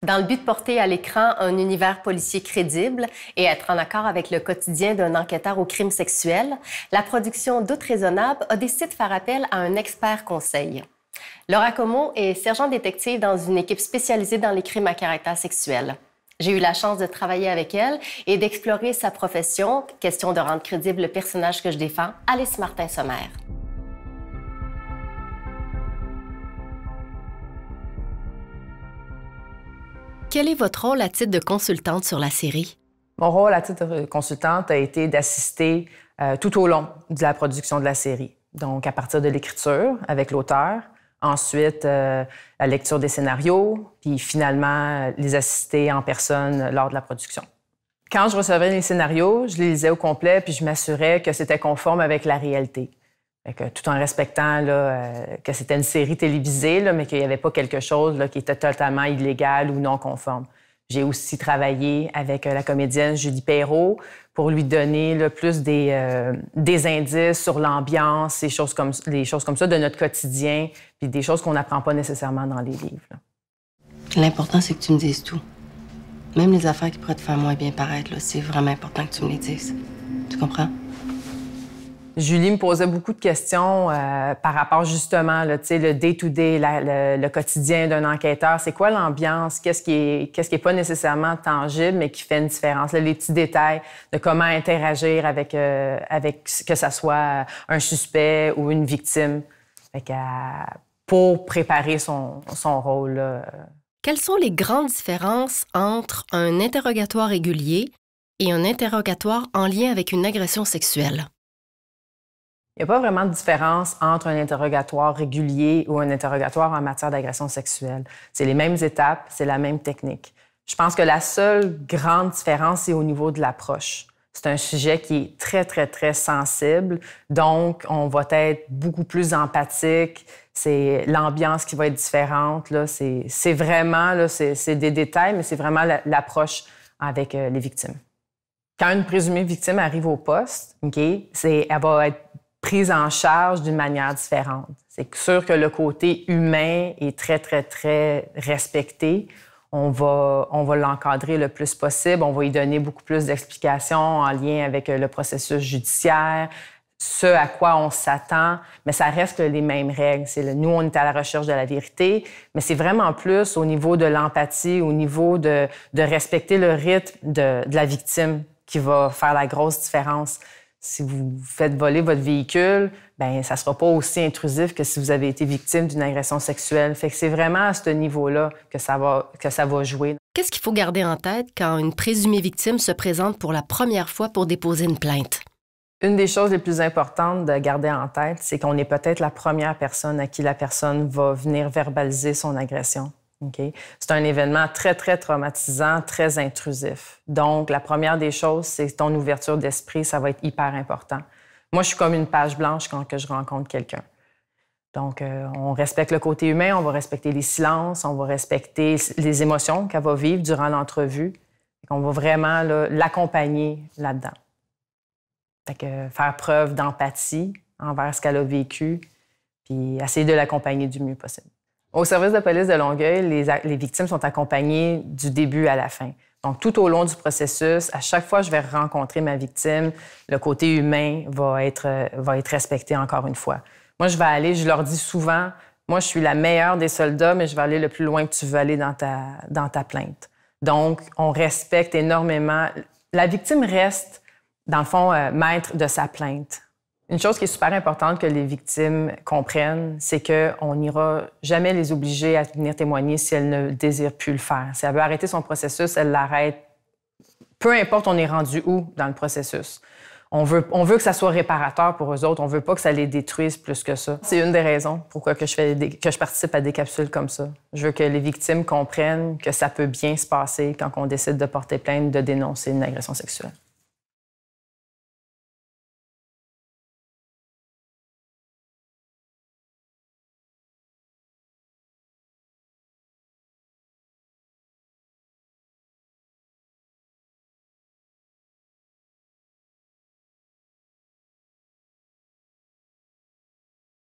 Dans le but de porter à l'écran un univers policier crédible et être en accord avec le quotidien d'un enquêteur au crime sexuel, la production Doute raisonnable a décidé de faire appel à un expert conseil. Laura Como est sergent détective dans une équipe spécialisée dans les crimes à caractère sexuel. J'ai eu la chance de travailler avec elle et d'explorer sa profession, question de rendre crédible le personnage que je défends, Alice Martin-Sommer. Quel est votre rôle à titre de consultante sur la série? Mon rôle à titre de consultante a été d'assister tout au long de la production de la série. Donc, à partir de l'écriture avec l'auteur, ensuite la lecture des scénarios, puis finalement les assister en personne lors de la production. Quand je recevais les scénarios, je les lisais au complet, puis je m'assurais que c'était conforme avec la réalité. Tout en respectant que c'était une série télévisée, mais qu'il n'y avait pas quelque chose qui était totalement illégal ou non conforme. J'ai aussi travaillé avec la comédienne Julie Perrault pour lui donner plus des indices sur l'ambiance, des choses comme ça de notre quotidien, puis des choses qu'on n'apprend pas nécessairement dans les livres. L'important, c'est que tu me dises tout. Même les affaires qui pourraient te faire moins bien paraître, c'est vraiment important que tu me les dises. Tu comprends? Julie me posait beaucoup de questions par rapport justement, le day-to-day, le quotidien d'un enquêteur. C'est quoi l'ambiance? Qu'est-ce qui est pas nécessairement tangible, mais qui fait une différence? Là, les petits détails de comment interagir avec que ça soit un suspect ou une victime. Pour préparer son rôle. Quelles sont les grandes différences entre un interrogatoire régulier et un interrogatoire en lien avec une agression sexuelle? Il n'y a pas vraiment de différence entre un interrogatoire régulier ou un interrogatoire en matière d'agression sexuelle. C'est les mêmes étapes, c'est la même technique. Je pense que la seule grande différence, c'est au niveau de l'approche. C'est un sujet qui est très, très, très sensible, donc on va être beaucoup plus empathique. C'est l'ambiance qui va être différente. C'est vraiment, c'est des détails, mais c'est vraiment l'approche avec les victimes. Quand une présumée victime arrive au poste, elle va être prise en charge d'une manière différente. C'est sûr que le côté humain est très, très, très respecté. On va l'encadrer le plus possible. On va lui donner beaucoup plus d'explications en lien avec le processus judiciaire, ce à quoi on s'attend, mais ça reste les mêmes règles. Nous, on est à la recherche de la vérité, mais c'est vraiment plus au niveau de l'empathie, au niveau de respecter le rythme de la victime qui va faire la grosse différence. Si vous faites voler votre véhicule, ça ne sera pas aussi intrusif que si vous avez été victime d'une agression sexuelle. Fait que c'est vraiment à ce niveau-là que ça va jouer. Qu'est-ce qu'il faut garder en tête quand une présumée victime se présente pour la première fois pour déposer une plainte? Une des choses les plus importantes de garder en tête, c'est qu'on est peut-être la première personne à qui la personne va venir verbaliser son agression. Okay? C'est un événement très, très traumatisant, très intrusif. Donc, la première des choses, c'est ton ouverture d'esprit, ça va être hyper important. Moi, je suis comme une page blanche quand je rencontre quelqu'un. Donc, on respecte le côté humain, on va respecter les silences, on va respecter les émotions qu'elle va vivre durant l'entrevue. On va vraiment l'accompagner là-dedans. Faire preuve d'empathie envers ce qu'elle a vécu, puis essayer de l'accompagner du mieux possible. Au service de police de Longueuil, les victimes sont accompagnées du début à la fin. Donc, tout au long du processus, à chaque fois que je vais rencontrer ma victime, le côté humain va être respecté encore une fois. Moi, je leur dis souvent, moi, je suis la meilleure des soldats, mais je vais aller le plus loin que tu veux aller dans ta plainte. Donc, on respecte énormément. La victime reste, dans le fond, maître de sa plainte. Une chose qui est super importante que les victimes comprennent, c'est qu'on n'ira jamais les obliger à venir témoigner si elles ne désirent plus le faire. Si elle veut arrêter son processus, elle l'arrête. Peu importe on est rendu où dans le processus. On veut que ça soit réparateur pour eux autres. On veut pas que ça les détruise plus que ça. C'est une des raisons pourquoi que je participe à des capsules comme ça. Je veux que les victimes comprennent que ça peut bien se passer quand on décide de porter plainte, de dénoncer une agression sexuelle.